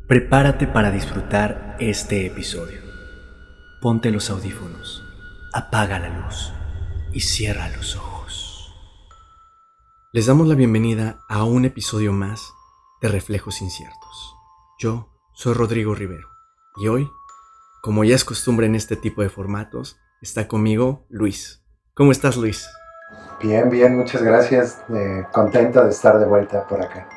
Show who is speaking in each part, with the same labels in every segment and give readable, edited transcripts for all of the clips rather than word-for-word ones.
Speaker 1: Prepárate para disfrutar este episodio. Ponte los audífonos, apaga la luz y cierra los ojos. Les damos la bienvenida a un episodio más de Reflejos Inciertos. Yo soy Rodrigo Rivero y hoy, como ya es costumbre en este tipo de formatos, está conmigo Luis. ¿Cómo estás, Luis?
Speaker 2: Bien, muchas gracias. Contento de estar de vuelta por acá.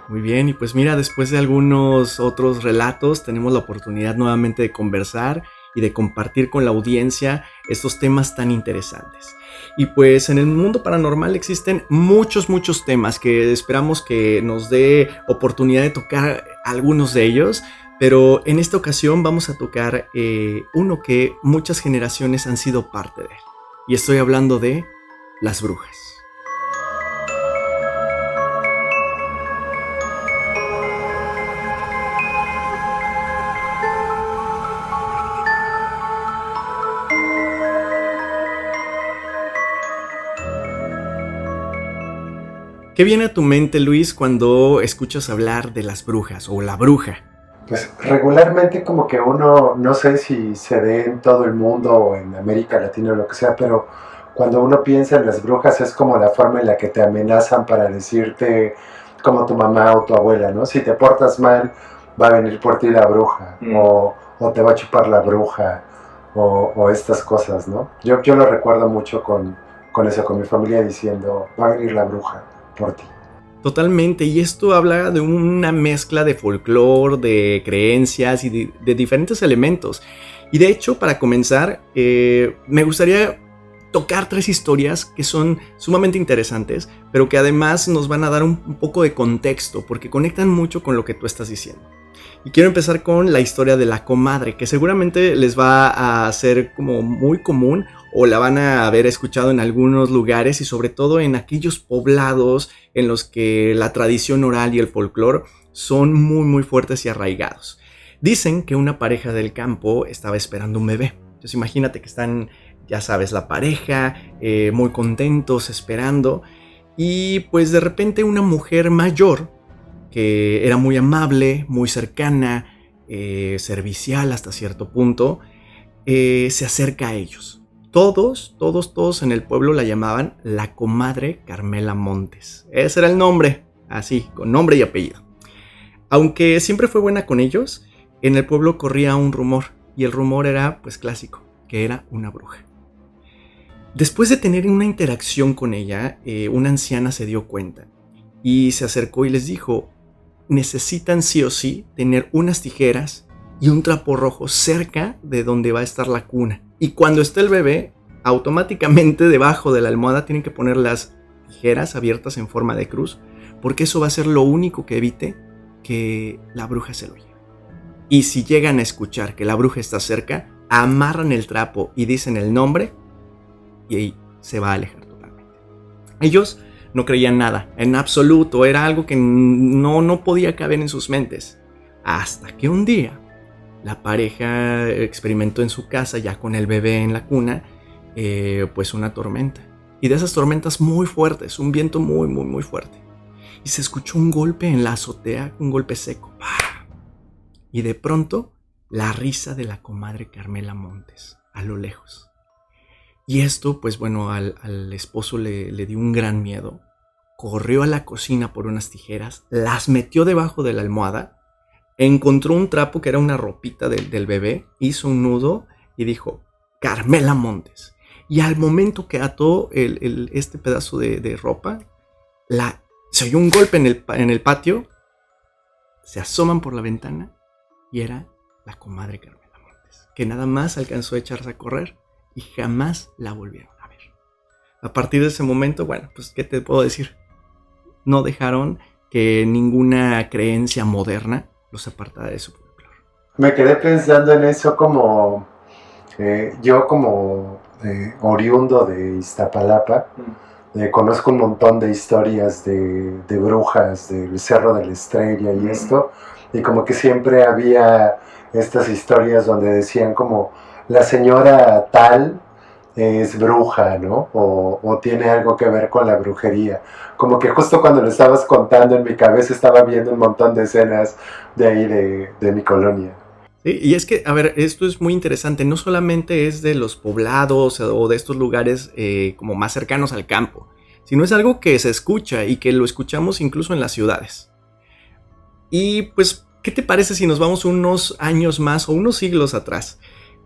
Speaker 1: Muy bien, y pues mira, después de algunos otros relatos, tenemos la oportunidad nuevamente de conversar y de compartir con la audiencia estos temas tan interesantes. Y pues en el mundo paranormal existen muchos temas que esperamos que nos dé oportunidad de tocar algunos de ellos, pero en esta ocasión vamos a tocar uno que muchas generaciones han sido parte de él. Y estoy hablando de las brujas. ¿Qué viene a tu mente, Luis, cuando escuchas hablar de las brujas o la bruja?
Speaker 2: Pues regularmente como que uno, no sé si se dé en todo el mundo o en América Latina o lo que sea, pero cuando uno piensa en las brujas es como la forma en la que te amenazan para decirte, como tu mamá o tu abuela, ¿no? Si te portas mal, va a venir por ti la bruja, o te va a chupar la bruja, o estas cosas, ¿no? Yo lo recuerdo mucho con eso, con mi familia diciendo, va a venir la bruja por ti.
Speaker 1: Totalmente, y esto habla de una mezcla de folclore, de creencias y de diferentes elementos. Y de hecho, para comenzar, me gustaría tocar 3 historias que son sumamente interesantes, pero que además nos van a dar un poco de contexto, porque conectan mucho con lo que tú estás diciendo. Y quiero empezar con la historia de la comadre, que seguramente les va a ser como muy común o la van a haber escuchado en algunos lugares y sobre todo en aquellos poblados en los que la tradición oral y el folclore son muy fuertes y arraigados. Dicen que una pareja del campo estaba esperando un bebé. Entonces imagínate que están, ya sabes, la pareja, muy contentos, esperando, y pues de repente una mujer mayor, que era muy amable, muy cercana, servicial hasta cierto punto, se acerca a ellos. Todos en el pueblo la llamaban la comadre Carmela Montes. Ese era el nombre, así, con nombre y apellido. Aunque siempre fue buena con ellos, en el pueblo corría un rumor, y el rumor era, pues clásico, que era una bruja. Después de tener una interacción con ella, una anciana se dio cuenta y se acercó y les dijo: necesitan sí o sí tener unas tijeras y un trapo rojo cerca de donde va a estar la cuna. Y cuando esté el bebé, automáticamente debajo de la almohada tienen que poner las tijeras abiertas en forma de cruz, porque eso va a ser lo único que evite que la bruja se lo lleve. Y si llegan a escuchar que la bruja está cerca, amarran el trapo y dicen el nombre y ahí se va a alejar totalmente. Ellos no creían nada, en absoluto, era algo que no podía caber en sus mentes. Hasta que un día la pareja experimentó en su casa, ya con el bebé en la cuna, pues una tormenta. Y de esas tormentas muy fuertes, un viento muy fuerte. Y se escuchó un golpe en la azotea, un golpe seco. ¡Pah! Y de pronto, la risa de la comadre Carmela Montes, a lo lejos. Y esto, pues bueno, al esposo le dio un gran miedo. Corrió a la cocina por unas tijeras, las metió debajo de la almohada, encontró un trapo que era una ropita del bebé, hizo un nudo y dijo: Carmela Montes. Y al momento que ató este pedazo de ropa, se oyó un golpe en el patio, se asoman por la ventana y era la comadre Carmela Montes, que nada más alcanzó a echarse a correr y jamás la volvieron a ver. A partir de ese momento, bueno, pues ¿qué te puedo decir? No dejaron que ninguna creencia moderna los apartara de su folclore.
Speaker 2: Me quedé pensando en eso como yo como oriundo de Iztapalapa, conozco un montón de historias de brujas, del Cerro de la Estrella y esto, y como que siempre había estas historias donde decían como la señora tal es bruja, ¿no? O tiene algo que ver con la brujería. Como que justo cuando lo estabas contando en mi cabeza estaba viendo un montón de escenas de ahí de mi colonia.
Speaker 1: Sí, y es que, a ver, esto es muy interesante. No solamente es de los poblados o de estos lugares como más cercanos al campo, sino es algo que se escucha y que lo escuchamos incluso en las ciudades. Y pues, ¿qué te parece si nos vamos unos años más o unos siglos atrás?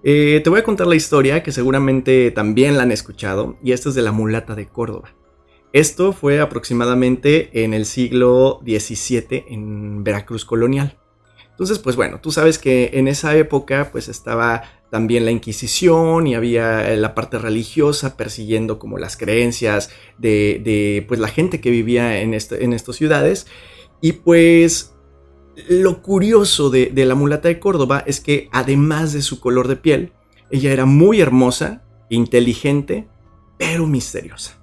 Speaker 1: Te voy a contar la historia que seguramente también la han escuchado, y esta es de la mulata de Córdoba. Esto fue aproximadamente en el siglo XVII en Veracruz colonial. Entonces, pues bueno, tú sabes que en esa época pues estaba también la Inquisición y había la parte religiosa persiguiendo como las creencias de pues la gente que vivía en estas ciudades. Y pues lo curioso de la mulata de Córdoba es que además de su color de piel, ella era muy hermosa, inteligente, pero misteriosa.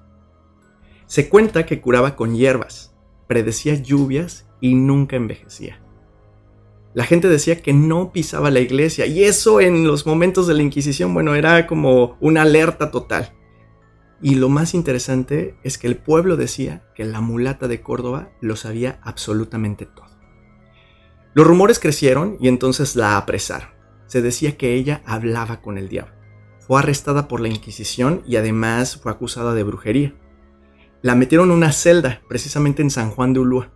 Speaker 1: Se cuenta que curaba con hierbas, predecía lluvias y nunca envejecía. La gente decía que no pisaba la iglesia, y eso en los momentos de la Inquisición, bueno, era como una alerta total. Y lo más interesante es que el pueblo decía que la mulata de Córdoba lo sabía absolutamente todo. Los rumores crecieron y entonces la apresaron. Se decía que ella hablaba con el diablo. Fue arrestada por la Inquisición y además fue acusada de brujería. La metieron en una celda, precisamente en San Juan de Ulúa.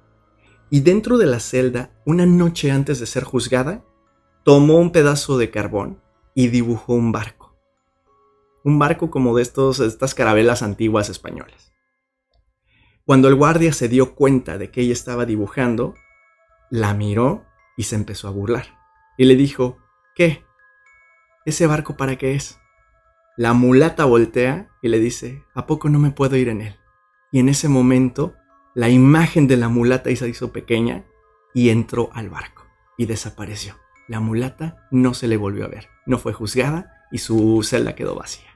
Speaker 1: Y dentro de la celda, una noche antes de ser juzgada, tomó un pedazo de carbón y dibujó un barco. Un barco como de estas carabelas antiguas españolas. Cuando el guardia se dio cuenta de que ella estaba dibujando, la miró y se empezó a burlar. Y le dijo, ¿qué? ¿Ese barco para qué es? La mulata voltea y le dice, ¿a poco no me puedo ir en él? Y en ese momento, la imagen de la mulata se hizo pequeña y entró al barco y desapareció. La mulata no se le volvió a ver, no fue juzgada y su celda quedó vacía.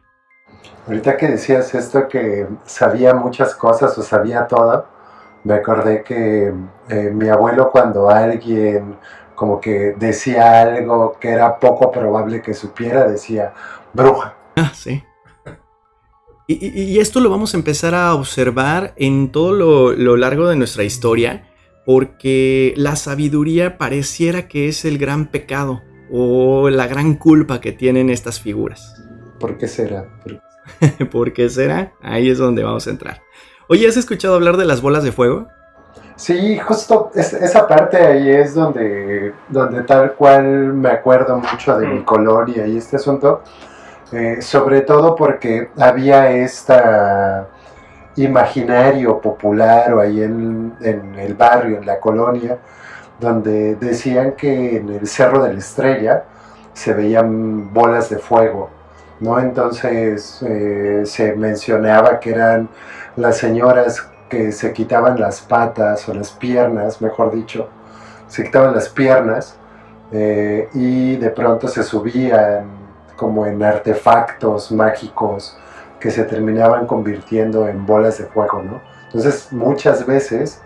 Speaker 2: Ahorita que decías esto que sabía muchas cosas o sabía todo, me acordé que mi abuelo cuando alguien como que decía algo que era poco probable que supiera, decía bruja.
Speaker 1: Ah, sí. Y esto lo vamos a empezar a observar en todo lo largo de nuestra historia, porque la sabiduría pareciera que es el gran pecado o la gran culpa que tienen estas figuras.
Speaker 2: ¿Por qué será?
Speaker 1: ¿Por qué será? Ahí es donde vamos a entrar. Oye, ¿has escuchado hablar de las bolas de fuego?
Speaker 2: Sí, justo esa parte ahí es donde tal cual me acuerdo mucho de mi colonia y este asunto. Sobre todo porque había este imaginario popular o ahí en el barrio, en la colonia, donde decían que en el Cerro de la Estrella se veían bolas de fuego, ¿no? Entonces se mencionaba que eran las señoras que se quitaban las patas o las piernas, mejor dicho, se quitaban las piernas y de pronto se subían como en artefactos mágicos que se terminaban convirtiendo en bolas de fuego, ¿no? Entonces muchas veces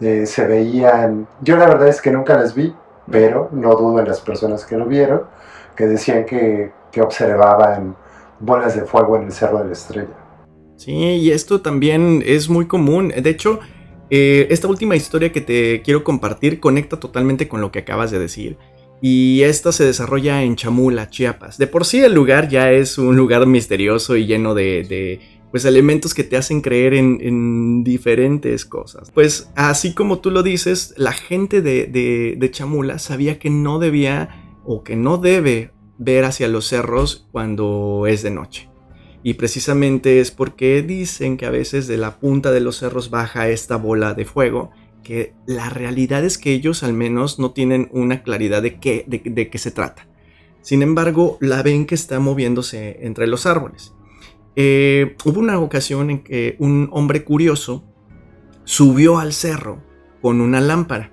Speaker 2: se veían, yo la verdad es que nunca las vi, pero no dudo en las personas que lo vieron, que decían que observaban bolas de fuego en el Cerro de la Estrella.
Speaker 1: Sí, y esto también es muy común. De hecho, esta última historia que te quiero compartir conecta totalmente con lo que acabas de decir. Y esta se desarrolla en Chamula, Chiapas. De por sí el lugar ya es un lugar misterioso y lleno de pues, elementos que te hacen creer en diferentes cosas. Pues así como tú lo dices, la gente de Chamula sabía que no debía o que no debe ver hacia los cerros cuando es de noche. Y precisamente es porque dicen que a veces de la punta de los cerros baja esta bola de fuego, que la realidad es que ellos al menos no tienen una claridad de qué se trata. Sin embargo, la ven que está moviéndose entre los árboles. Hubo una ocasión en que un hombre curioso subió al cerro con una lámpara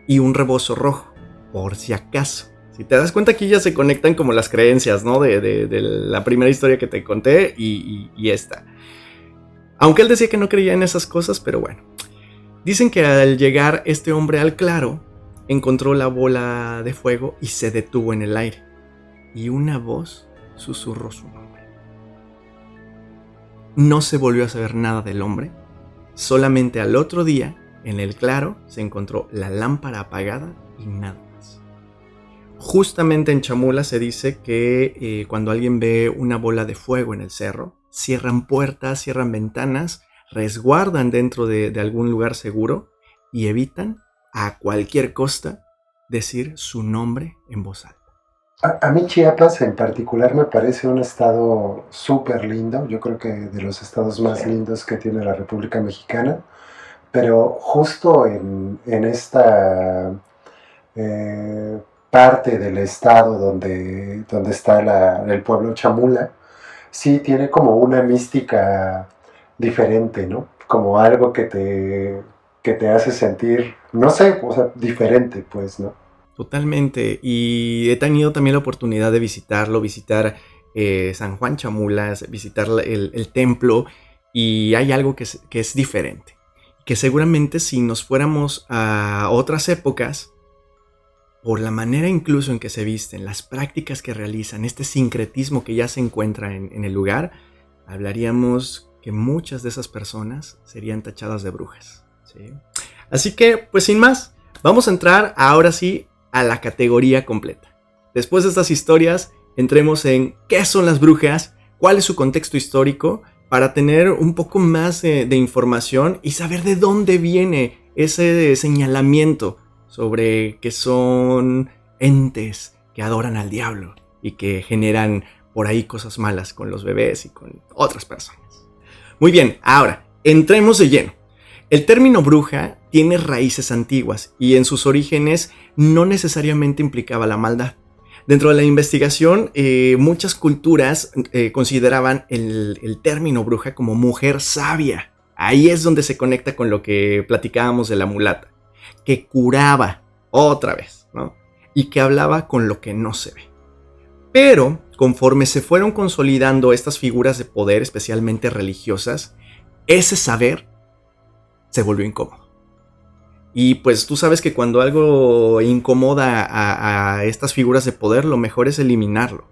Speaker 1: y un rebozo rojo, por si acaso. Si te das cuenta, aquí ya se conectan como las creencias, ¿no? De la primera historia que te conté y esta. Aunque él decía que no creía en esas cosas, pero bueno. Dicen que al llegar este hombre al claro, encontró la bola de fuego y se detuvo en el aire. Y una voz susurró su nombre. no se volvió a saber nada del hombre. Solamente al otro día, en el claro, se encontró la lámpara apagada y nada más. Justamente en Chamula se dice que cuando alguien ve una bola de fuego en el cerro, cierran puertas, cierran ventanas, resguardan dentro de algún lugar seguro y evitan a cualquier costa decir su nombre en voz alta.
Speaker 2: A mí Chiapas en particular me parece un estado súper lindo, yo creo que de los estados más lindos que tiene la República Mexicana, pero justo en esta parte del estado donde está el pueblo Chamula, sí tiene como una mística diferente, ¿no? Como algo que te hace sentir, no sé, o sea, diferente, pues, ¿no?
Speaker 1: Totalmente, y he tenido también la oportunidad de visitar San Juan Chamula, visitar el templo, y hay algo que es diferente, que seguramente si nos fuéramos a otras épocas, por la manera incluso en que se visten, las prácticas que realizan, este sincretismo que ya se encuentra en el lugar, hablaríamos que muchas de esas personas serían tachadas de brujas, ¿sí? Así que, pues sin más, vamos a entrar ahora sí a la categoría completa. Después de estas historias, entremos en qué son las brujas, cuál es su contexto histórico, para tener un poco más de información y saber de dónde viene ese señalamiento sobre que son entes que adoran al diablo y que generan por ahí cosas malas con los bebés y con otras personas. Muy bien, ahora, entremos de lleno. El término bruja tiene raíces antiguas y en sus orígenes no necesariamente implicaba la maldad. Dentro de la investigación, muchas culturas consideraban el término bruja como mujer sabia. Ahí es donde se conecta con lo que platicábamos de la mulata, que curaba otra vez, ¿no? Y que hablaba con lo que no se ve. Pero conforme se fueron consolidando estas figuras de poder, especialmente religiosas, ese saber se volvió incómodo. Y pues tú sabes que cuando algo incomoda a estas figuras de poder, lo mejor es eliminarlo.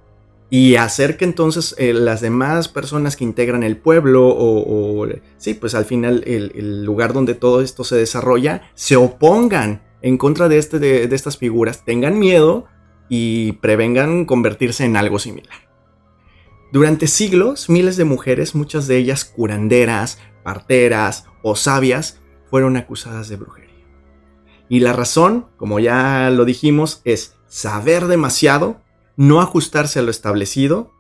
Speaker 1: Y hacer que entonces las demás personas que integran el pueblo sí, pues al final el lugar donde todo esto se desarrolla, se opongan en contra de estas figuras, tengan miedo y prevengan convertirse en algo similar. Durante siglos, miles de mujeres, muchas de ellas curanderas, parteras o sabias, fueron acusadas de brujería. Y la razón, como ya lo dijimos, es saber demasiado, no ajustarse a lo establecido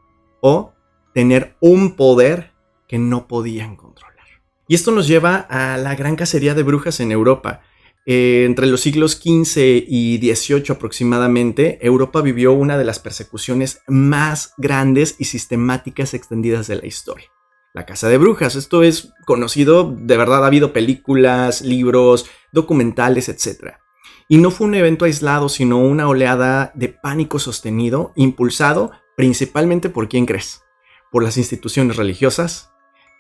Speaker 1: o tener un poder que no podían controlar. Y esto nos lleva a la gran cacería de brujas en Europa. Entre los siglos XV y XVIII aproximadamente, Europa vivió una de las persecuciones más grandes y sistemáticas extendidas de la historia. La caza de brujas, esto es conocido, de verdad ha habido películas, libros, documentales, etc. Y no fue un evento aislado, sino una oleada de pánico sostenido, impulsado principalmente por ¿quién crees? Por las instituciones religiosas,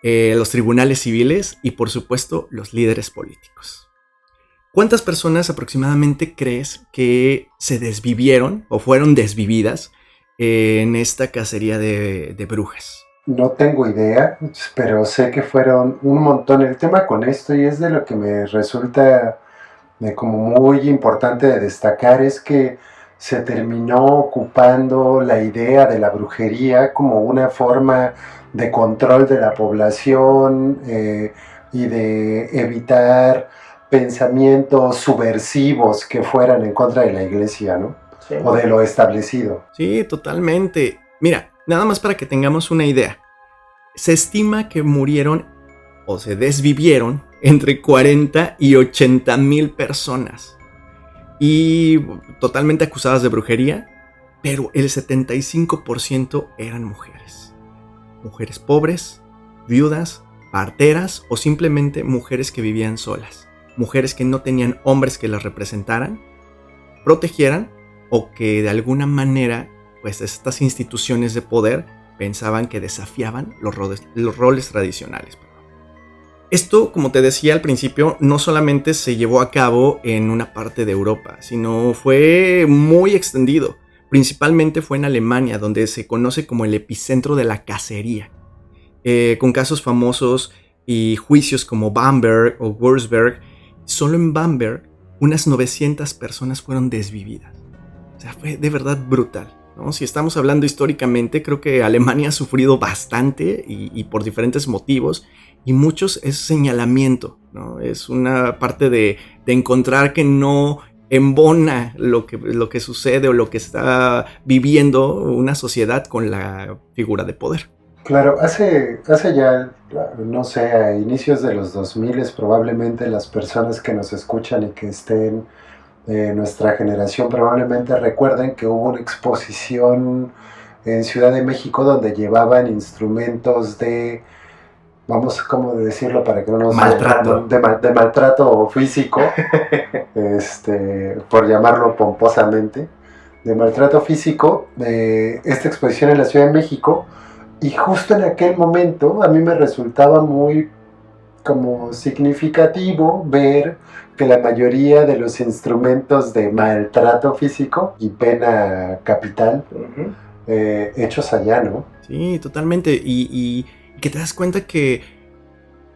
Speaker 1: los tribunales civiles y por supuesto los líderes políticos. ¿Cuántas personas aproximadamente crees que se desvivieron o fueron desvividas en esta cacería de brujas?
Speaker 2: No tengo idea, pero sé que fueron un montón. El tema con esto, y es de lo que me resulta como muy importante de destacar, es que se terminó ocupando la idea de la brujería como una forma de control de la población y de evitar pensamientos subversivos que fueran en contra de la iglesia, ¿no? Sí. O de lo establecido.
Speaker 1: Sí, totalmente. Mira, nada más para que tengamos una idea. Se estima que murieron o se desvivieron entre 40 y 80 mil personas. Y totalmente acusadas de brujería, pero el 75% eran mujeres. Mujeres pobres, viudas, parteras o simplemente mujeres que vivían solas. Mujeres que no tenían hombres que las representaran, protegieran o que de alguna manera pues estas instituciones de poder pensaban que desafiaban los roles tradicionales. Esto, como te decía al principio, no solamente se llevó a cabo en una parte de Europa, sino fue muy extendido. Principalmente fue en Alemania, donde se conoce como el epicentro de la cacería. con casos famosos y juicios como Bamberg o Würzburg. Solo en Bamberg unas 900 personas fueron desvividas. O sea, fue de verdad brutal, ¿no? Si estamos hablando históricamente, creo que Alemania ha sufrido bastante y por diferentes motivos, y muchos es señalamiento, ¿no? Es una parte de encontrar que no embona lo que sucede o lo que está viviendo una sociedad con la figura de poder.
Speaker 2: Claro, hace ya, no sé, a inicios de los 2000 probablemente las personas que nos escuchan y que estén de nuestra generación probablemente recuerden que hubo una exposición en Ciudad de México donde llevaban instrumentos de, vamos, ¿cómo decirlo para que no nos
Speaker 1: maltrato.
Speaker 2: De maltrato físico, por llamarlo pomposamente, de maltrato físico, de esta exposición en la Ciudad de México, y justo en aquel momento a mí me resultaba muy como significativo ver que la mayoría de los instrumentos de maltrato físico y pena capital hechos allá, ¿no?
Speaker 1: Sí, totalmente. Y que te das cuenta que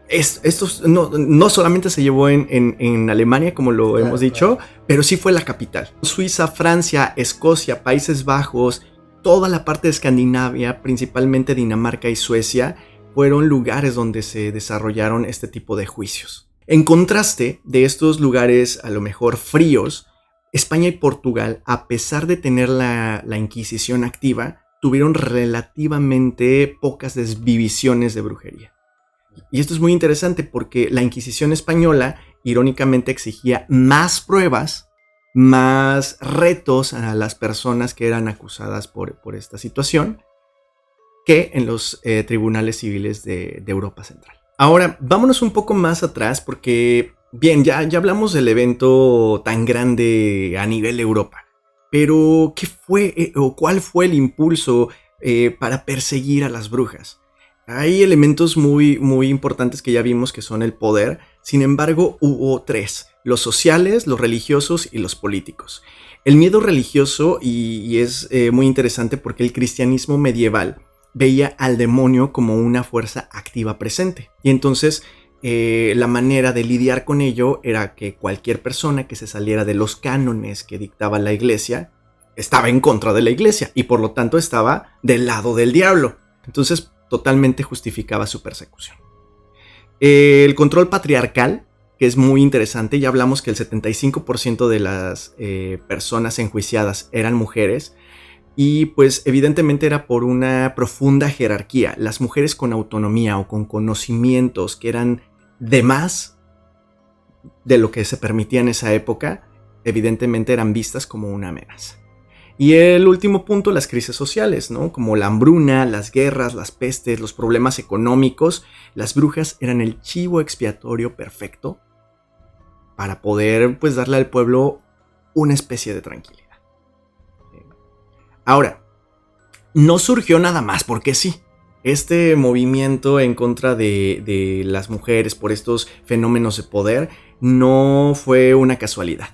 Speaker 1: esto no solamente se llevó en Alemania, como lo hemos dicho, pero sí fue la capital. Suiza, Francia, Escocia, Países Bajos, toda la parte de Escandinavia, principalmente Dinamarca y Suecia, fueron lugares donde se desarrollaron este tipo de juicios. En contraste de estos lugares a lo mejor fríos, España y Portugal, a pesar de tener la Inquisición activa, tuvieron relativamente pocas desvivisiones de brujería. Y esto es muy interesante porque la Inquisición española, irónicamente, exigía más pruebas, más retos a las personas que eran acusadas por esta situación, que en los tribunales civiles de Europa Central. Ahora, vámonos un poco más atrás porque, bien, ya hablamos del evento tan grande a nivel Europa, pero ¿qué fue o cuál fue el impulso para perseguir a las brujas? Hay elementos muy, muy importantes que ya vimos que son el poder, sin embargo hubo tres: los sociales, los religiosos y los políticos. El miedo religioso, y es muy interesante porque el cristianismo medieval veía al demonio como una fuerza activa presente. Y entonces la manera de lidiar con ello era que cualquier persona que se saliera de los cánones que dictaba la iglesia estaba en contra de la iglesia y por lo tanto estaba del lado del diablo. Entonces totalmente justificaba su persecución. El control patriarcal, que es muy interesante, ya hablamos que el 75% de las personas enjuiciadas eran mujeres. Y pues evidentemente era por una profunda jerarquía. Las mujeres con autonomía o con conocimientos que eran de más de lo que se permitía en esa época, evidentemente eran vistas como una amenaza. Y el último punto, las crisis sociales, ¿no? Como la hambruna, las guerras, las pestes, los problemas económicos. Las brujas eran el chivo expiatorio perfecto para poder pues darle al pueblo una especie de tranquilidad. Ahora, no surgió nada más porque sí. Este movimiento en contra de las mujeres por estos fenómenos de poder no fue una casualidad.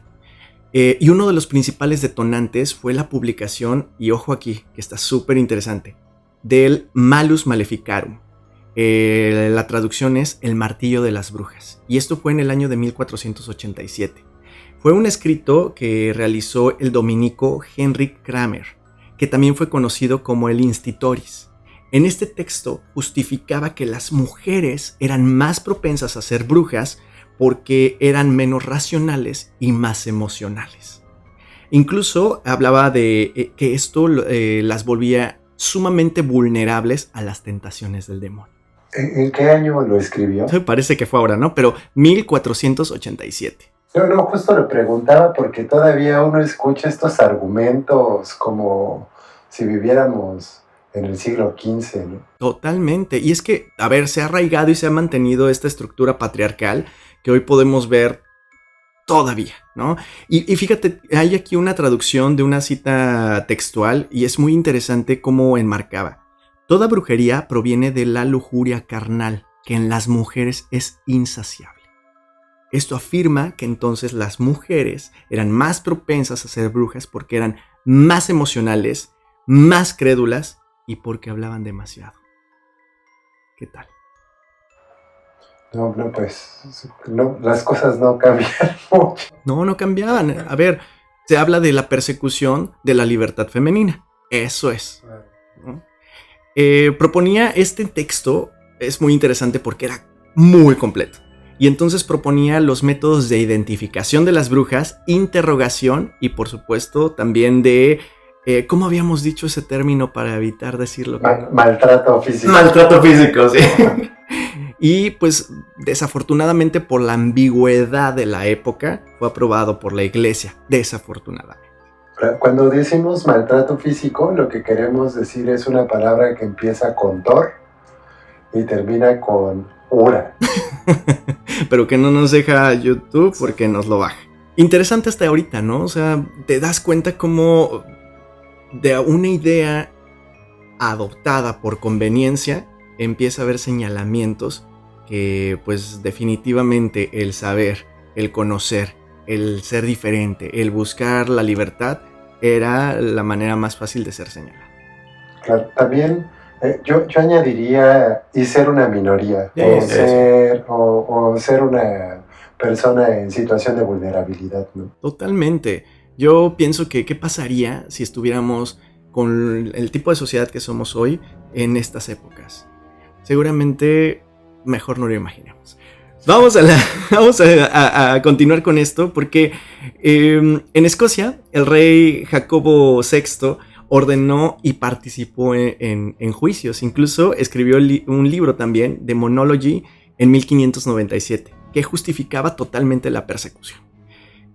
Speaker 1: Y uno de los principales detonantes fue la publicación, y ojo aquí, que está súper interesante, del Malus Maleficarum. La traducción es El martillo de las brujas. Y esto fue en el año de 1487. Fue un escrito que realizó el dominico Henrik Kramer, que también fue conocido como el Institoris. En este texto justificaba que las mujeres eran más propensas a ser brujas porque eran menos racionales y más emocionales. Incluso hablaba de que esto las volvía sumamente vulnerables a las tentaciones del demonio.
Speaker 2: ¿En qué año lo escribió?
Speaker 1: Me parece que fue ahora, ¿no? Pero 1487.
Speaker 2: No, justo lo preguntaba porque todavía uno escucha estos argumentos como si viviéramos en el siglo XV, ¿no?
Speaker 1: Totalmente. Y es que, a ver, se ha arraigado y se ha mantenido esta estructura patriarcal que hoy podemos ver todavía, ¿no? Y fíjate, hay aquí una traducción de una cita textual y es muy interesante cómo enmarcaba. Toda brujería proviene de la lujuria carnal, que en las mujeres es insaciable. Esto afirma que entonces las mujeres eran más propensas a ser brujas porque eran más emocionales, más crédulas y porque hablaban demasiado. ¿Qué tal?
Speaker 2: No, pues no, las cosas no cambian mucho.
Speaker 1: No cambiaban. A ver, se habla de la persecución de la libertad femenina. Eso es, ¿no? Proponía este texto, es muy interesante porque era muy completo. Y entonces proponía los métodos de identificación de las brujas, interrogación y por supuesto también de, ¿cómo habíamos dicho ese término para evitar decirlo?
Speaker 2: Maltrato físico.
Speaker 1: Maltrato físico, sí. Y pues desafortunadamente por la ambigüedad de la época fue aprobado por la iglesia, desafortunadamente.
Speaker 2: Cuando decimos maltrato físico, lo que queremos decir es una palabra que empieza con tor y termina con ura.
Speaker 1: Pero que no nos deja YouTube porque nos lo baja. Interesante hasta ahorita, ¿no? O sea, te das cuenta como de una idea adoptada por conveniencia empieza a haber señalamientos que pues definitivamente el saber, el conocer, el ser diferente, el buscar la libertad era la manera más fácil de ser señalado.
Speaker 2: Claro, también yo añadiría y ser una minoría o ser una persona en situación de vulnerabilidad, ¿no?
Speaker 1: Totalmente. Yo pienso que qué pasaría si estuviéramos con el tipo de sociedad que somos hoy en estas épocas. Seguramente mejor no lo imaginemos. Vamos a continuar con esto porque en Escocia el rey Jacobo VI ordenó y participó en juicios. Incluso escribió un libro también, de Demonology, en 1597, que justificaba totalmente la persecución.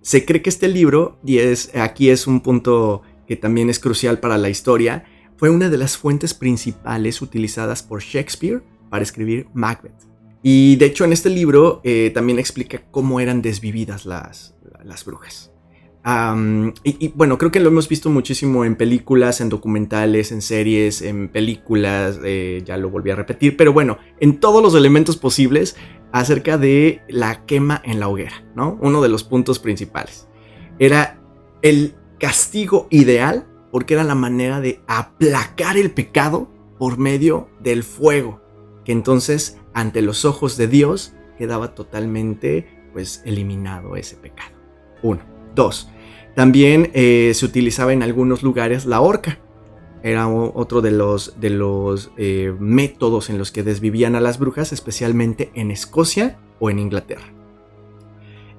Speaker 1: Se cree que este libro, y aquí es un punto que también es crucial para la historia, fue una de las fuentes principales utilizadas por Shakespeare para escribir Macbeth. Y de hecho en este libro también explica cómo eran desvividas las brujas. Y bueno, creo que lo hemos visto muchísimo en películas, en documentales, en series, en películas, ya lo volví a repetir, pero bueno, en todos los elementos posibles acerca de la quema en la hoguera, ¿no? Uno de los puntos principales. Era el castigo ideal porque era la manera de aplacar el pecado por medio del fuego, que entonces ante los ojos de Dios quedaba totalmente pues eliminado ese pecado. 1. 2. También se utilizaba en algunos lugares la horca. Era otro de los métodos en los que desvivían a las brujas, especialmente en Escocia o en Inglaterra.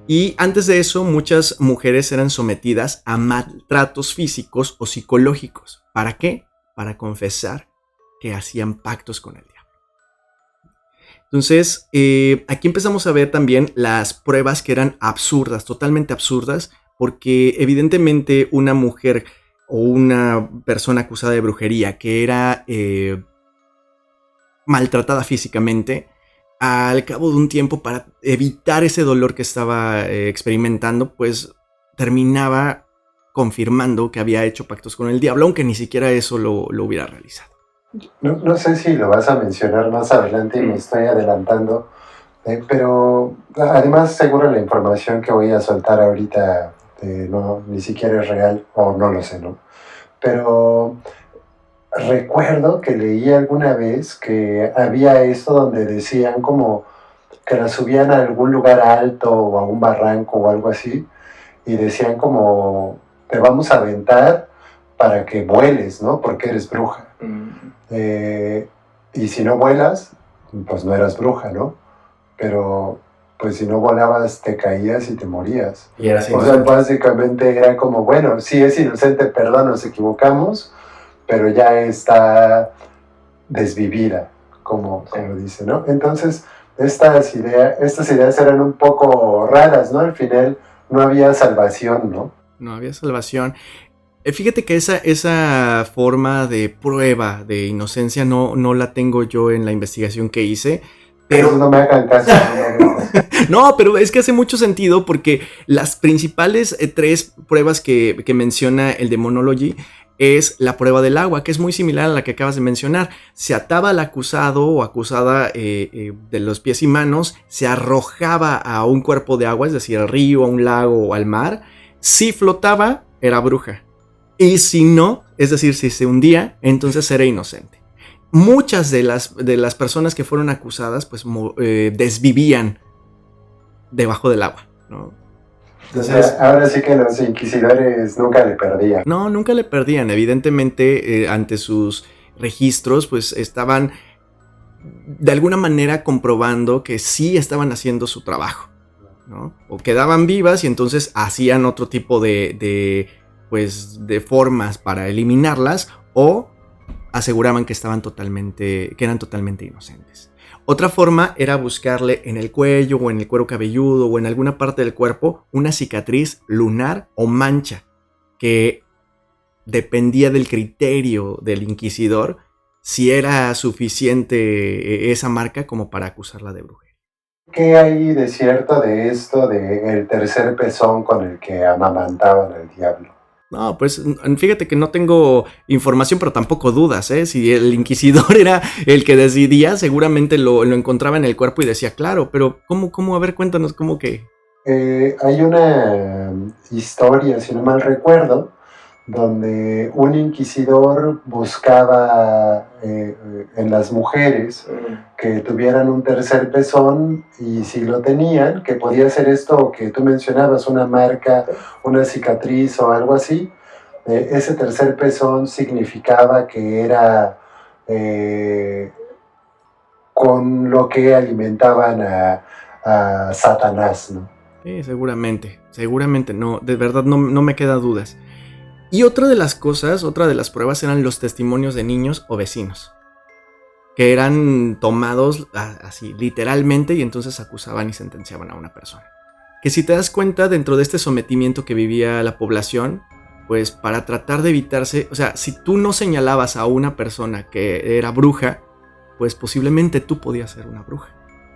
Speaker 1: Y antes de eso, muchas mujeres eran sometidas a maltratos físicos o psicológicos. ¿Para qué? Para confesar que hacían pactos con el diablo. Entonces, aquí empezamos a ver también las pruebas que eran absurdas, totalmente absurdas, porque evidentemente una mujer o una persona acusada de brujería que era maltratada físicamente, al cabo de un tiempo, para evitar ese dolor que estaba experimentando, pues terminaba confirmando que había hecho pactos con el diablo, aunque ni siquiera eso lo hubiera realizado.
Speaker 2: No sé si lo vas a mencionar más adelante y me estoy adelantando, pero además seguro la información que voy a soltar ahorita no, ni siquiera es real, o no lo sé, ¿no? Pero recuerdo que leí alguna vez que había esto donde decían como que la subían a algún lugar alto o a un barranco o algo así, y decían como, te vamos a aventar para que vueles, ¿no? Porque eres bruja. Y si no vuelas, pues no eras bruja, ¿no? Pero pues si no volabas te caías y te morías.
Speaker 1: Y era así.
Speaker 2: O sea, básicamente era como, bueno, sí es inocente, perdón, nos equivocamos, pero ya está desvivida, como dice, ¿no? Entonces, estas ideas eran un poco raras, ¿no? Al final no había salvación, ¿no?
Speaker 1: No había salvación. Fíjate que esa forma de prueba de inocencia no la tengo yo en la investigación que hice.
Speaker 2: Pero no me hagan caso.
Speaker 1: No, pero es que hace mucho sentido porque las principales 3 pruebas que menciona el Demonology es la prueba del agua, que es muy similar a la que acabas de mencionar. Se ataba al acusado o acusada de los pies y manos, se arrojaba a un cuerpo de agua, es decir, al río, a un lago o al mar. Si flotaba, era bruja. Y si no, es decir, si se hundía, entonces era inocente. muchas de las personas que fueron acusadas pues desvivían debajo del agua, ¿no?
Speaker 2: Entonces, ahora sí que los inquisidores nunca le perdían.
Speaker 1: No, nunca le perdían. Evidentemente, ante sus registros, pues estaban de alguna manera comprobando que sí estaban haciendo su trabajo, ¿no? O quedaban vivas y entonces hacían otro tipo de formas para eliminarlas, o aseguraban que eran totalmente inocentes. Otra forma era buscarle en el cuello o en el cuero cabelludo o en alguna parte del cuerpo una cicatriz lunar o mancha que dependía del criterio del inquisidor si era suficiente esa marca como para acusarla de brujería.
Speaker 2: ¿Qué hay de cierto de esto del tercer pezón con el que amamantaban al diablo?
Speaker 1: No, pues fíjate que no tengo información, pero tampoco dudas, ¿eh? Si el inquisidor era el que decidía, seguramente lo encontraba en el cuerpo y decía, claro, pero ¿cómo? A ver, cuéntanos, ¿cómo que?
Speaker 2: Hay una historia, si no mal recuerdo, donde un inquisidor buscaba en las mujeres que tuvieran un tercer pezón, y si lo tenían, que podía ser esto que tú mencionabas, una marca, una cicatriz o algo así, ese tercer pezón significaba que era con lo que alimentaban a Satanás, ¿no?
Speaker 1: Sí, seguramente, no, de verdad no me queda dudas. Y otra de las pruebas eran los testimonios de niños o vecinos, que eran tomados así literalmente y entonces acusaban y sentenciaban a una persona. Que si te das cuenta, dentro de este sometimiento que vivía la población, pues para tratar de evitarse, o sea, si tú no señalabas a una persona que era bruja, pues posiblemente tú podías ser una bruja.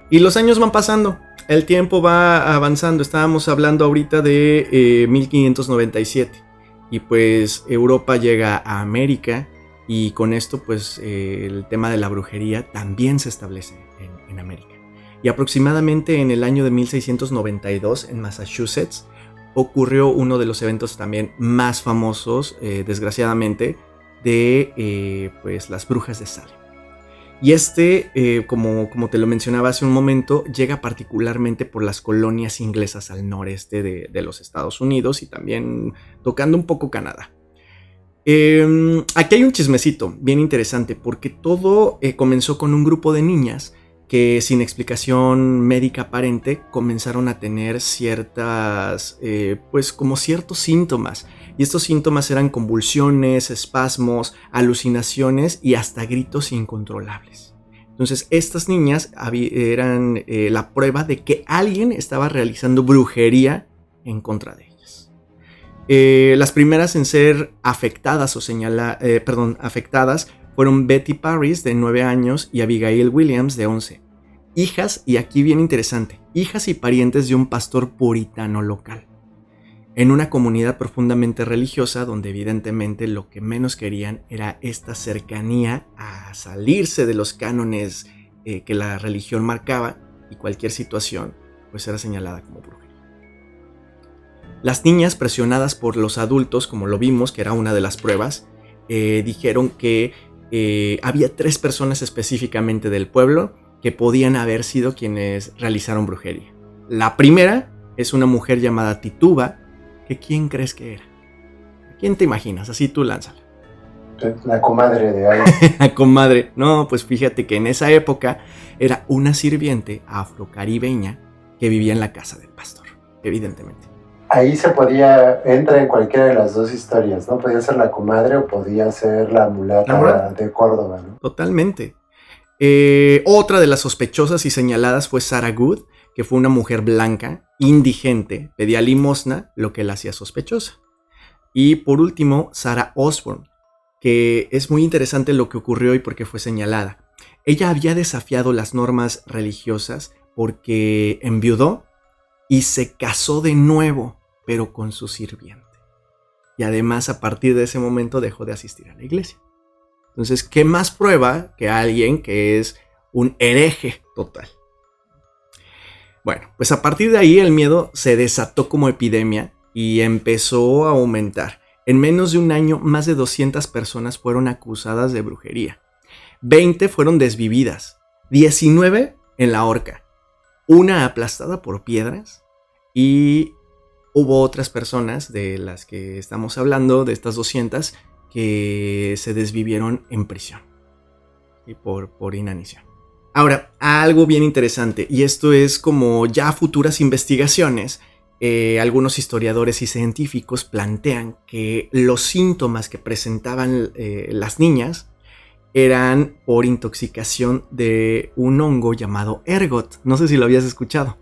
Speaker 1: Y los años van pasando, el tiempo va avanzando. Estábamos hablando ahorita de 1597. Y pues Europa llega a América, y con esto pues el tema de la brujería también se establece en América. Y aproximadamente en el año de 1692 en Massachusetts ocurrió uno de los eventos también más famosos, desgraciadamente, de pues las brujas de Salem. Y como te lo mencionaba hace un momento, llega particularmente por las colonias inglesas al noreste de los Estados Unidos y también tocando un poco Canadá. Aquí hay un chismecito bien interesante, porque todo comenzó con un grupo de niñas que, sin explicación médica aparente, comenzaron a tener como ciertos síntomas. Y estos síntomas eran convulsiones, espasmos, alucinaciones y hasta gritos incontrolables. Entonces, estas niñas eran la prueba de que alguien estaba realizando brujería en contra de ellas. Las primeras en ser afectadas afectadas fueron Betty Parris, de 9 años, y Abigail Williams, de 11. Hijas, y aquí bien interesante, hijas y parientes de un pastor puritano local, en una comunidad profundamente religiosa donde evidentemente lo que menos querían era esta cercanía a salirse de los cánones que la religión marcaba, y cualquier situación pues era señalada como brujería. Las niñas, presionadas por los adultos, como lo vimos, que era una de las pruebas, dijeron que había 3 personas específicamente del pueblo que podían haber sido quienes realizaron brujería. La primera es una mujer llamada Tituba, que ¿quién crees que era? ¿Quién te imaginas? Así tú lánzala.
Speaker 2: La comadre de alguien.
Speaker 1: La comadre. No, pues fíjate que en esa época era una sirviente afrocaribeña que vivía en la casa del pastor, evidentemente.
Speaker 2: Ahí entra en cualquiera de las dos historias, ¿no? Podía ser la comadre o podía ser la mulata de Córdoba, ¿no?
Speaker 1: Totalmente. Otra de las sospechosas y señaladas fue Sarah Good, que fue una mujer blanca, indigente, pedía limosna, lo que la hacía sospechosa. Y por último, Sarah Osborne, que es muy interesante lo que ocurrió y por qué fue señalada. Ella había desafiado las normas religiosas porque enviudó y se casó de nuevo, pero con su sirviente. Y además, a partir de ese momento dejó de asistir a la iglesia. Entonces, ¿qué más prueba que alguien que es un hereje total? Bueno, pues a partir de ahí el miedo se desató como epidemia y empezó a aumentar. En menos de un año, más de 200 personas fueron acusadas de brujería. 20 fueron desvividas, 19 en la horca, una aplastada por piedras, y hubo otras personas de las que estamos hablando, de estas 200, que se desvivieron en prisión y por inanición. Ahora, algo bien interesante, y esto es como ya futuras investigaciones, algunos historiadores y científicos plantean que los síntomas que presentaban las niñas eran por intoxicación de un hongo llamado ergot. No sé si lo habías escuchado.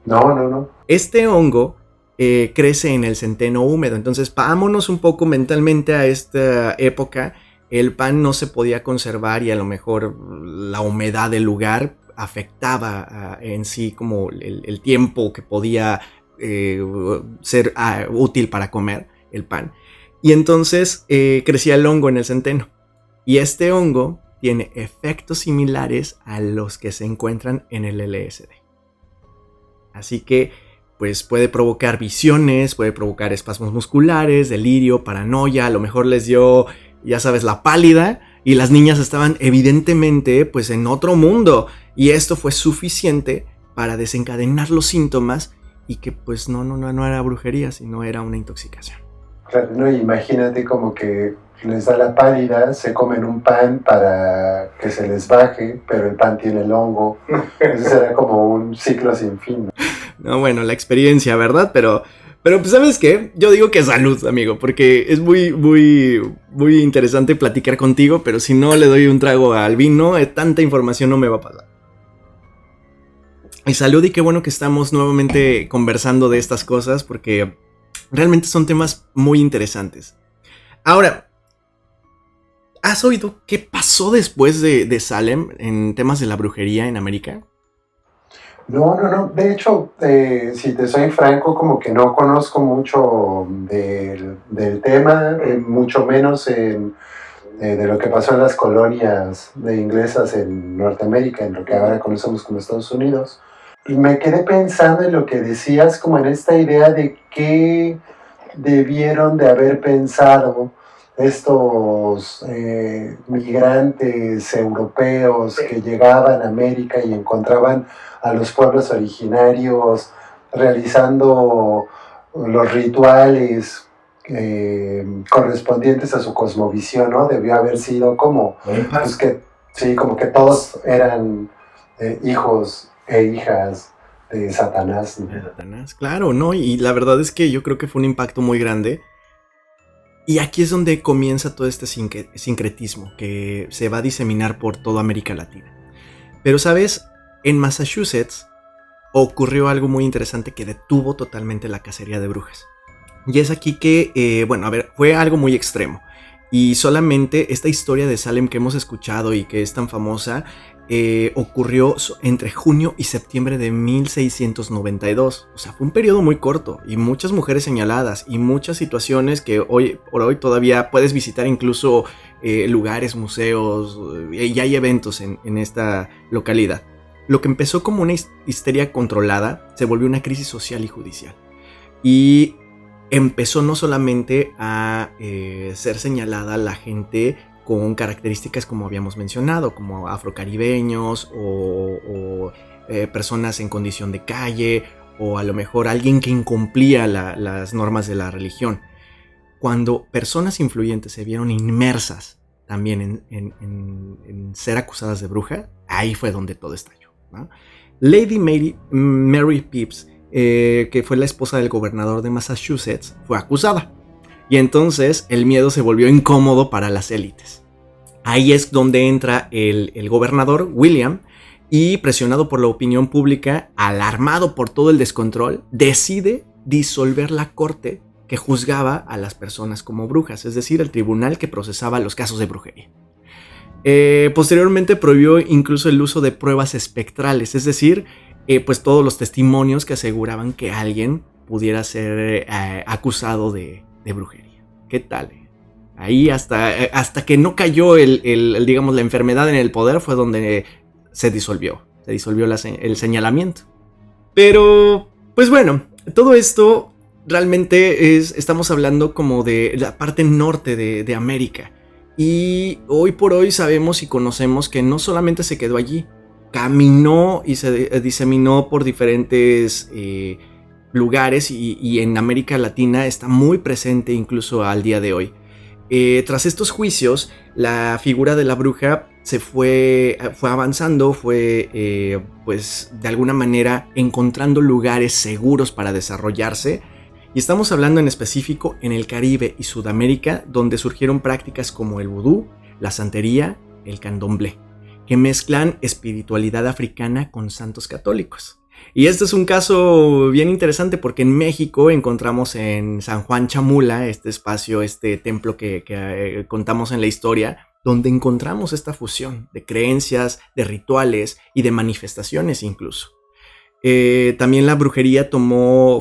Speaker 2: No.
Speaker 1: Este hongo crece en el centeno húmedo, entonces vámonos un poco mentalmente a esta época. El pan no se podía conservar y a lo mejor la humedad del lugar afectaba en sí como el tiempo que podía ser útil para comer el pan. Y entonces crecía el hongo en el centeno. Y este hongo tiene efectos similares a los que se encuentran en el LSD. Así que pues puede provocar visiones, puede provocar espasmos musculares, delirio, paranoia, a lo mejor les dio, ya sabes, la pálida, y las niñas estaban evidentemente pues en otro mundo, y esto fue suficiente para desencadenar los síntomas y que pues no era brujería, sino era una intoxicación.
Speaker 2: Claro, no, imagínate como que les da la pálida, se comen un pan para que se les baje, pero el pan tiene el hongo. Entonces era como un ciclo sin fin.
Speaker 1: No, bueno, la experiencia, ¿verdad? Pero pues, ¿sabes qué? Yo digo que salud, amigo, porque es muy interesante platicar contigo, pero si no le doy un trago al vino, tanta información no me va a pasar. Y salud, y qué bueno que estamos nuevamente conversando de estas cosas, porque realmente son temas muy interesantes. Ahora, ¿has oído qué pasó después de Salem en temas de la brujería en América?
Speaker 2: No. De hecho, si te soy franco, como que no conozco mucho del tema, mucho menos de lo que pasó en las colonias inglesas en Norteamérica, en lo que ahora conocemos como Estados Unidos. Y me quedé pensando en lo que decías, como en esta idea de qué debieron de haber pensado estos migrantes europeos que llegaban a América y encontraban a los pueblos originarios realizando los rituales correspondientes a su cosmovisión, ¿no? Debió haber sido como, pues como que todos eran hijos e hijas de Satanás, ¿no?
Speaker 1: De Satanás, claro, ¿no? Y la verdad es que yo creo que fue un impacto muy grande. Y aquí es donde comienza todo este sincretismo que se va a diseminar por toda América Latina. Pero, ¿sabes? En Massachusetts ocurrió algo muy interesante que detuvo totalmente la cacería de brujas. Y es aquí que, fue algo muy extremo. Y solamente esta historia de Salem que hemos escuchado y que es tan famosa, ocurrió entre junio y septiembre de 1692. O sea, fue un periodo muy corto y muchas mujeres señaladas y muchas situaciones que hoy por hoy todavía puedes visitar, incluso lugares, museos, y hay eventos en esta localidad. Lo que empezó como una histeria controlada se volvió una crisis social y judicial. Y empezó no solamente a ser señalada la gente con características como habíamos mencionado, como afrocaribeños o personas en condición de calle, o a lo mejor alguien que incumplía las normas de la religión. Cuando personas influyentes se vieron inmersas también en ser acusadas de bruja, ahí fue donde todo estalló, ¿no? Lady Mary Pepys, que fue la esposa del gobernador de Massachusetts, fue acusada. Y entonces el miedo se volvió incómodo para las élites. Ahí es donde entra el gobernador William, y presionado por la opinión pública, alarmado por todo el descontrol, decide disolver la corte que juzgaba a las personas como brujas, es decir, el tribunal que procesaba los casos de brujería. Posteriormente prohibió incluso el uso de pruebas espectrales, es decir, pues todos los testimonios que aseguraban que alguien pudiera ser acusado de brujería. ¿Qué tal? Ahí hasta que no cayó digamos, la enfermedad en el poder fue donde se disolvió el señalamiento. Pero, pues bueno, todo esto realmente estamos hablando como de la parte norte de América. Y hoy por hoy sabemos y conocemos que no solamente se quedó allí, caminó y se diseminó por diferentes lugares y en América Latina está muy presente incluso al día de hoy. Tras estos juicios, la figura de la bruja se fue avanzando, pues de alguna manera encontrando lugares seguros para desarrollarse. Y estamos hablando en específico en el Caribe y Sudamérica, donde surgieron prácticas como el vudú, la santería, el candomblé, que mezclan espiritualidad africana con santos católicos. Y este es un caso bien interesante porque en México encontramos en San Juan Chamula, este espacio, este templo que contamos en la historia, donde encontramos esta fusión de creencias, de rituales y de manifestaciones incluso. También la brujería tomó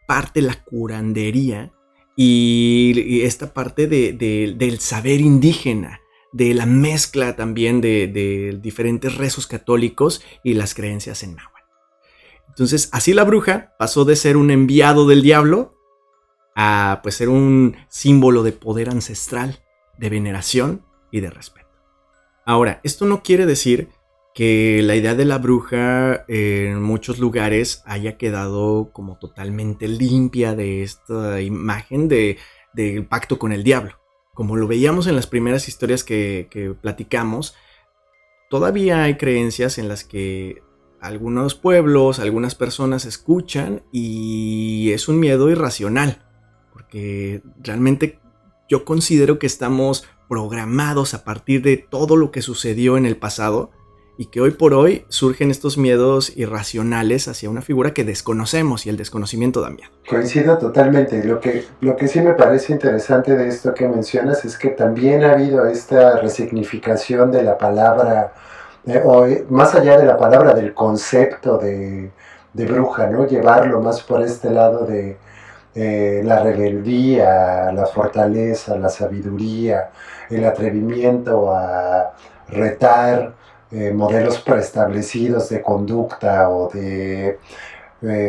Speaker 1: parte de la curandería y esta parte del saber indígena, de la mezcla también de diferentes rezos católicos y las creencias en náhuatl. Entonces, así la bruja pasó de ser un enviado del diablo a pues ser un símbolo de poder ancestral, de veneración y de respeto. Ahora, esto no quiere decir que la idea de la bruja en muchos lugares haya quedado como totalmente limpia de esta imagen del pacto con el diablo. Como lo veíamos en las primeras historias que platicamos, todavía hay creencias en las que algunos pueblos, algunas personas escuchan y es un miedo irracional, porque realmente yo considero que estamos programados a partir de todo lo que sucedió en el pasado y que hoy por hoy surgen estos miedos irracionales hacia una figura que desconocemos y el desconocimiento da miedo.
Speaker 2: Coincido totalmente. Lo que sí me parece interesante de esto que mencionas es que también ha habido esta resignificación de la palabra, más allá de la palabra, del concepto de bruja, ¿no? Llevarlo más por este lado de la rebeldía, la fortaleza, la sabiduría, el atrevimiento a retar modelos preestablecidos de conducta o de,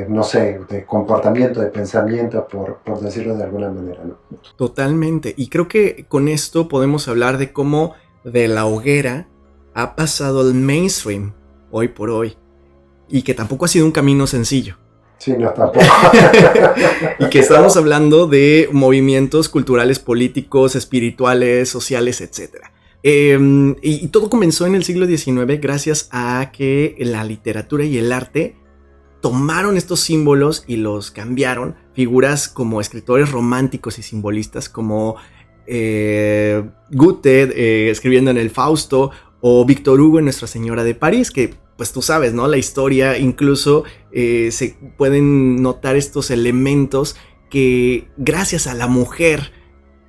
Speaker 2: no sé, de comportamiento, de pensamiento, por decirlo de alguna manera, ¿no?
Speaker 1: Totalmente. Y creo que con esto podemos hablar de cómo de la hoguera ha pasado al mainstream hoy por hoy. Y que tampoco ha sido un camino sencillo.
Speaker 2: Sí, no, tampoco.
Speaker 1: Y que estamos hablando de movimientos culturales, políticos, espirituales, sociales, etc. Y todo comenzó en el siglo XIX gracias a que la literatura y el arte tomaron estos símbolos y los cambiaron. Figuras como escritores románticos y simbolistas como Goethe escribiendo en el Fausto o Víctor Hugo en Nuestra Señora de París, que pues tú sabes, ¿no? La historia incluso se pueden notar estos elementos que gracias a la mujer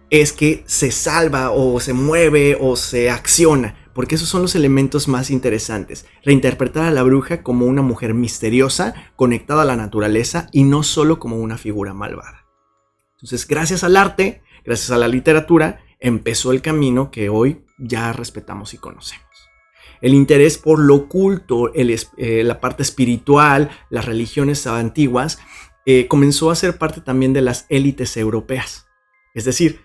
Speaker 1: es que se salva o se mueve o se acciona, porque esos son los elementos más interesantes. Reinterpretar a la bruja como una mujer misteriosa, conectada a la naturaleza y no solo como una figura malvada. Entonces, gracias al arte, gracias a la literatura, empezó el camino que hoy ya respetamos y conocemos. El interés por lo oculto, la parte espiritual, las religiones antiguas, comenzó a ser parte también de las élites europeas. Es decir,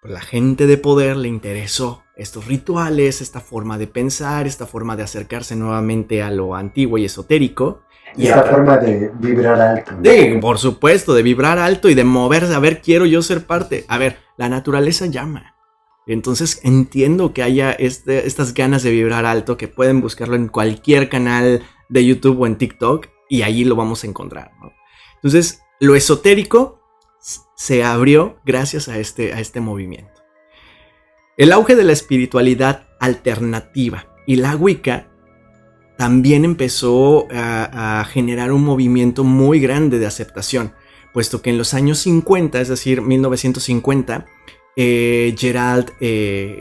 Speaker 1: la gente de poder le interesó estos rituales, esta forma de pensar, esta forma de acercarse nuevamente a lo antiguo y esotérico.
Speaker 2: Y esta forma de vibrar alto, ¿no?
Speaker 1: Sí, por supuesto, de vibrar alto y de moverse. A ver, quiero yo ser parte. A ver, la naturaleza llama. Entonces entiendo que haya estas ganas de vibrar alto, que pueden buscarlo en cualquier canal de YouTube o en TikTok y allí lo vamos a encontrar, ¿no? Entonces, lo esotérico se abrió gracias a este movimiento. El auge de la espiritualidad alternativa y la Wicca también empezó a generar un movimiento muy grande de aceptación, puesto que en los años 50, es decir, 1950, Gerald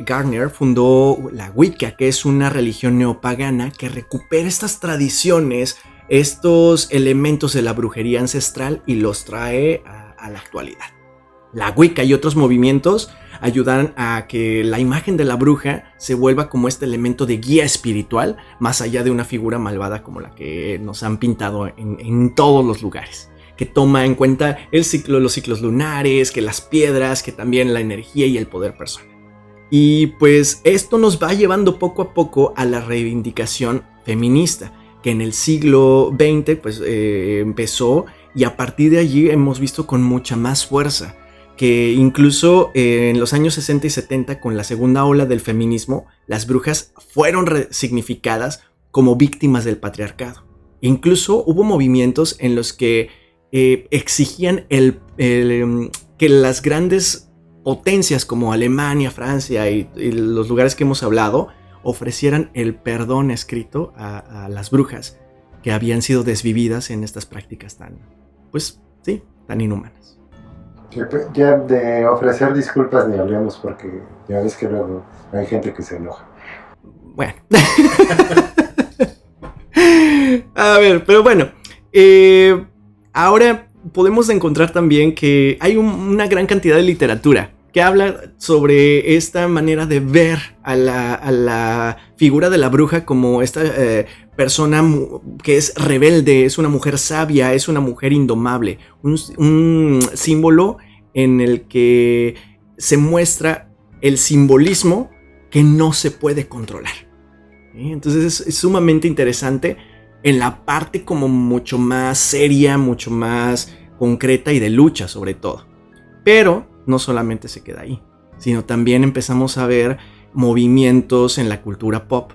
Speaker 1: Gardner fundó la Wicca, que es una religión neopagana que recupera estas tradiciones, estos elementos de la brujería ancestral y los trae a la actualidad. La Wicca y otros movimientos ayudan a que la imagen de la bruja se vuelva como este elemento de guía espiritual, más allá de una figura malvada como la que nos han pintado en todos los lugares, que toma en cuenta los ciclos lunares, que las piedras, que también la energía y el poder personal. Y pues esto nos va llevando poco a poco a la reivindicación feminista, que en el siglo XX pues empezó, y a partir de allí hemos visto con mucha más fuerza, que incluso en los años 60 y 70, con la segunda ola del feminismo, las brujas fueron resignificadas como víctimas del patriarcado. Incluso hubo movimientos en los que exigían que las grandes potencias como Alemania, Francia y los lugares que hemos hablado ofrecieran el perdón escrito a las brujas que habían sido desvividas en estas prácticas tan, pues sí, tan inhumanas.
Speaker 2: Ya de ofrecer disculpas ni hablemos, porque ya ves que luego hay gente que se enoja.
Speaker 1: Bueno. A ver, pero bueno, ahora podemos encontrar también que hay una gran cantidad de literatura que habla sobre esta manera de ver a la figura de la bruja como esta persona que es rebelde, es una mujer sabia, es una mujer indomable, un símbolo en el que se muestra el simbolismo que no se puede controlar. Entonces es sumamente interesante en la parte como mucho más seria, mucho más concreta y de lucha sobre todo. Pero no solamente se queda ahí, sino también empezamos a ver movimientos en la cultura pop,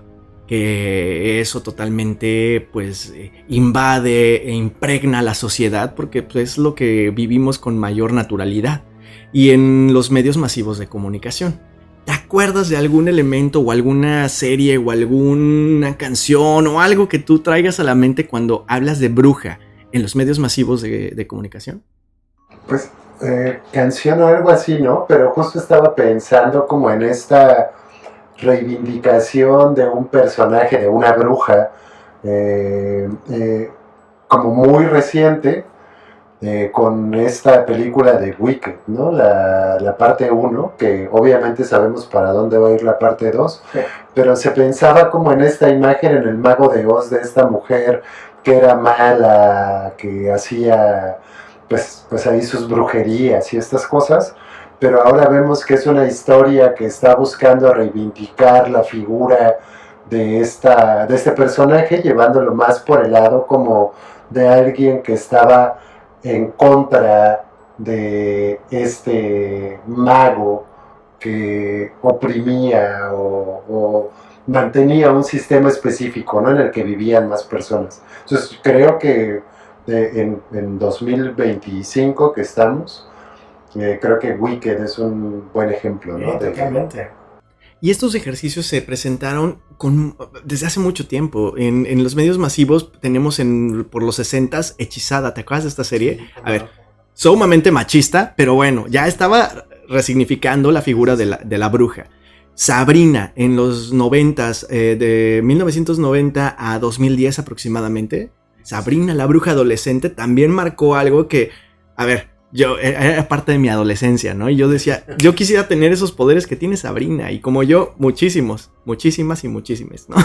Speaker 1: que eso totalmente pues invade e impregna la sociedad, porque pues, es lo que vivimos con mayor naturalidad, y en los medios masivos de comunicación. ¿Te acuerdas de algún elemento o alguna serie o alguna canción o algo que tú traigas a la mente cuando hablas de bruja en los medios masivos de comunicación?
Speaker 2: Pues canción o algo así, ¿no? Pero justo estaba pensando como en esta reivindicación de un personaje, de una bruja, como muy reciente, con esta película de Wicked, ¿no? La parte 1, que obviamente sabemos para dónde va a ir la parte 2, sí. Pero se pensaba como en esta imagen en el Mago de Oz de esta mujer que era mala, que hacía pues ahí sus brujerías y estas cosas, pero ahora vemos que es una historia que está buscando reivindicar la figura de este personaje, llevándolo más por el lado como de alguien que estaba en contra de este mago que oprimía o mantenía un sistema específico, ¿no? En el que vivían más personas. Entonces creo que en 2025 que estamos, creo que Wicked es un buen ejemplo, ¿no?
Speaker 1: Totalmente. Y estos ejercicios se presentaron desde hace mucho tiempo. En los medios masivos tenemos por los 60s Hechizada. ¿Te acuerdas de esta serie? Sí, a ver, sumamente machista, pero bueno, ya estaba resignificando la figura de la bruja. Sabrina, en los 90s, de 1990 a 2010 aproximadamente, Sabrina, la bruja adolescente, también marcó algo que, a ver, yo era parte de mi adolescencia, ¿no? Y yo decía, yo quisiera tener esos poderes que tiene Sabrina, y como yo, muchísimas y muchísimas, ¿no?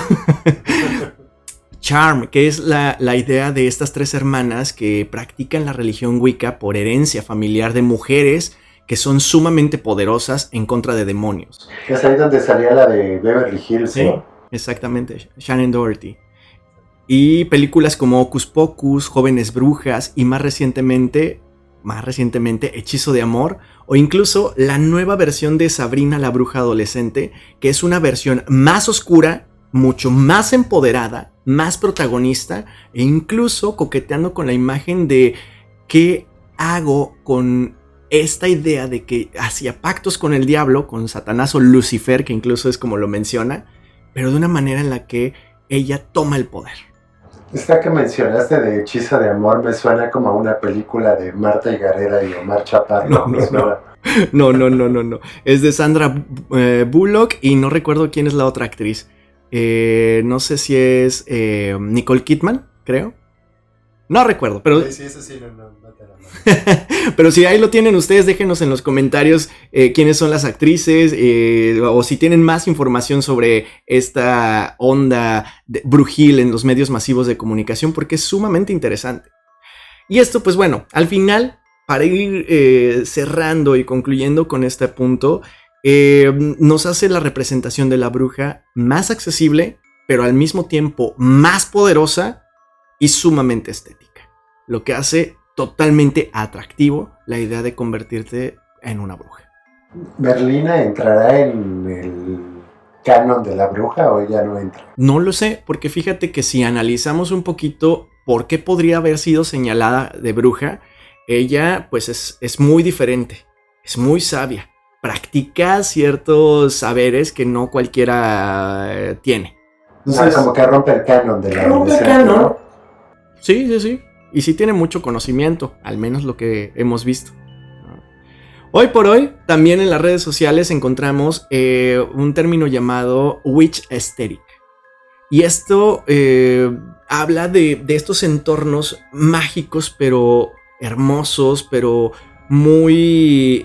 Speaker 1: Charm, que es la idea de estas tres hermanas que practican la religión Wicca por herencia familiar de mujeres que son sumamente poderosas en contra de demonios.
Speaker 2: Es ahí donde salía la de Beverly Hills,
Speaker 1: sí, ¿no? Exactamente, Shannen Doherty. Y películas como Hocus Pocus, Jóvenes Brujas y más recientemente Hechizo de Amor, o incluso la nueva versión de Sabrina la bruja adolescente, que es una versión más oscura, mucho más empoderada, más protagonista, e incluso coqueteando con la imagen de qué hago con esta idea de que hacía pactos con el diablo, con Satanás o Lucifer, que incluso es como lo menciona, pero de una manera en la que ella toma el poder.
Speaker 2: Esta que mencionaste de Hechizo de Amor me suena como a una película de Marta Higareda y Omar Chaparro.
Speaker 1: No. Es de Sandra Bullock y no recuerdo quién es la otra actriz. No sé si es Nicole Kidman, creo. No recuerdo, pero...
Speaker 2: Sí, eso sí, no te la mando.
Speaker 1: Pero si ahí lo tienen ustedes, déjenos en los comentarios quiénes son las actrices, o si tienen más información sobre esta onda brujil en los medios masivos de comunicación, porque es sumamente interesante. Y esto, pues bueno, al final, para ir cerrando y concluyendo con este punto, nos hace la representación de la bruja más accesible, pero al mismo tiempo más poderosa y sumamente estética, lo que hace totalmente atractivo la idea de convertirte en una bruja.
Speaker 2: ¿Merlina entrará en el canon de la bruja o ella no entra?
Speaker 1: No lo sé, porque fíjate que si analizamos un poquito por qué podría haber sido señalada de bruja, ella pues es muy diferente, es muy sabia, practica ciertos saberes que no cualquiera tiene.
Speaker 2: Entonces, como que rompe el canon de la adolescencia, ¿no?
Speaker 1: Sí. Y sí tiene mucho conocimiento, al menos lo que hemos visto. Hoy por hoy, también en las redes sociales encontramos un término llamado Witch Aesthetic. Y esto habla de estos entornos mágicos, pero hermosos, pero muy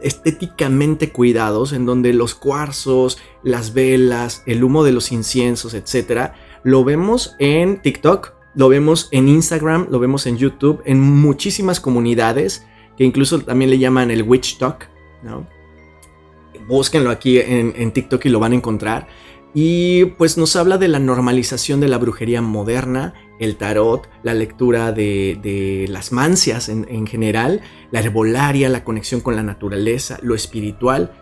Speaker 1: estéticamente cuidados, en donde los cuarzos, las velas, el humo de los inciensos, etc., lo vemos en TikTok, lo vemos en Instagram, lo vemos en YouTube, en muchísimas comunidades, que incluso también le llaman el Witch Talk, ¿no? Búsquenlo aquí en TikTok y lo van a encontrar. Y pues nos habla de la normalización de la brujería moderna, el tarot, la lectura de las mancias en general, la herbolaria, la conexión con la naturaleza, lo espiritual,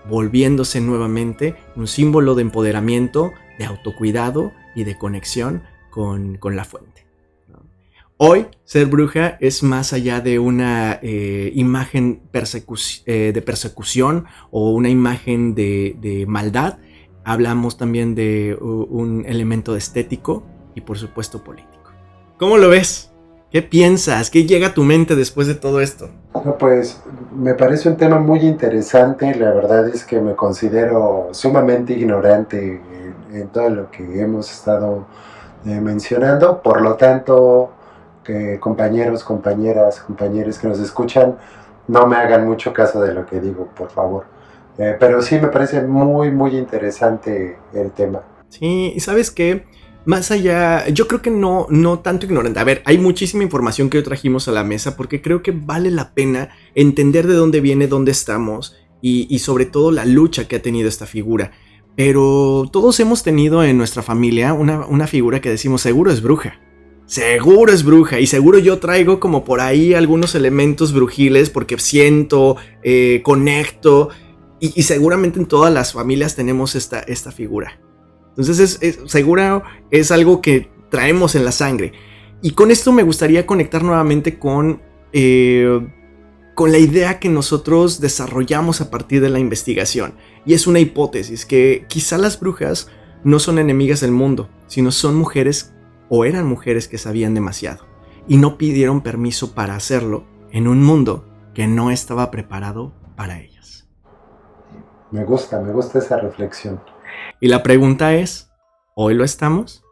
Speaker 1: volviéndose nuevamente un símbolo de empoderamiento, de autocuidado y de conexión con la fuente. Hoy, ser bruja es más allá de una imagen de persecución o una imagen de maldad. Hablamos también de un elemento estético y, por supuesto, político. ¿Cómo lo ves? ¿Qué piensas? ¿Qué llega a tu mente después de todo esto?
Speaker 2: No, pues me parece un tema muy interesante. La verdad es que me considero sumamente ignorante en todo lo que hemos estado mencionando. Por lo tanto, que compañeros, compañeras, compañeros que nos escuchan, no me hagan mucho caso de lo que digo, por favor. Pero sí me parece muy, muy interesante el tema.
Speaker 1: Sí, y ¿sabes qué? Más allá, yo creo que no tanto ignorante. A ver, hay muchísima información que hoy trajimos a la mesa porque creo que vale la pena entender de dónde viene, dónde estamos y sobre todo la lucha que ha tenido esta figura. Pero todos hemos tenido en nuestra familia una figura que decimos seguro es bruja. Seguro es bruja y seguro yo traigo como por ahí algunos elementos brujiles porque siento, conecto y seguramente en todas las familias tenemos esta figura. Entonces seguro es algo que traemos en la sangre. Y con esto me gustaría conectar nuevamente con la idea que nosotros desarrollamos a partir de la investigación. Y es una hipótesis que quizá las brujas no son enemigas del mundo, sino son mujeres o eran mujeres que sabían demasiado y no pidieron permiso para hacerlo en un mundo que no estaba preparado para ellas.
Speaker 2: Me gusta esa reflexión.
Speaker 1: Y la pregunta es, ¿hoy lo estamos?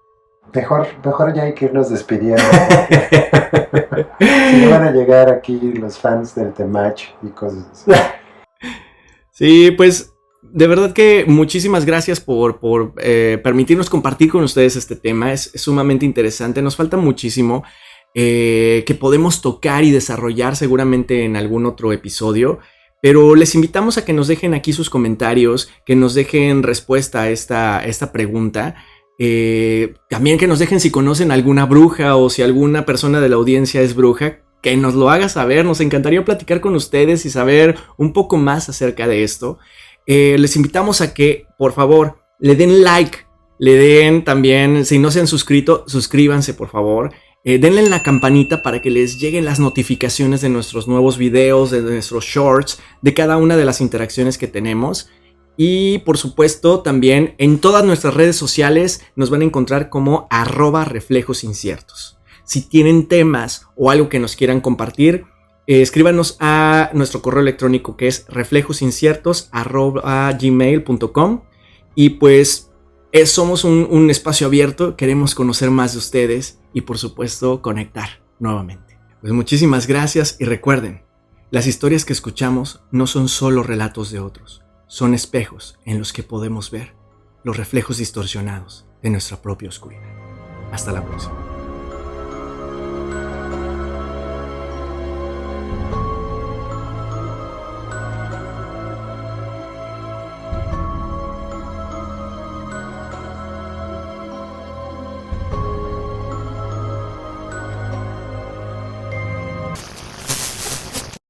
Speaker 2: Mejor ya hay que irnos despidiendo. Si no van a llegar aquí los fans del Temach y cosas así.
Speaker 1: Sí, pues de verdad que muchísimas gracias por permitirnos compartir con ustedes este tema. Es sumamente interesante. Nos falta muchísimo que podemos tocar y desarrollar seguramente en algún otro episodio. Pero les invitamos a que nos dejen aquí sus comentarios, que nos dejen respuesta a esta pregunta. También que nos dejen si conocen alguna bruja o si alguna persona de la audiencia es bruja, que nos lo haga saber. Nos encantaría platicar con ustedes y saber un poco más acerca de esto. Les invitamos a que, por favor, le den like, le den también, si no se han suscrito, suscríbanse, por favor. Denle en la campanita para que les lleguen las notificaciones de nuestros nuevos videos, de nuestros shorts, de cada una de las interacciones que tenemos. Y por supuesto también en todas nuestras redes sociales nos van a encontrar como @reflejosinciertos. Si tienen temas o algo que nos quieran compartir, escríbanos a nuestro correo electrónico que es reflejosinciertos@gmail.com. Y pues somos un espacio abierto, queremos conocer más de ustedes y por supuesto conectar nuevamente. Pues muchísimas gracias y recuerden, las historias que escuchamos no son solo relatos de otros, son espejos en los que podemos ver los reflejos distorsionados de nuestra propia oscuridad. Hasta la próxima.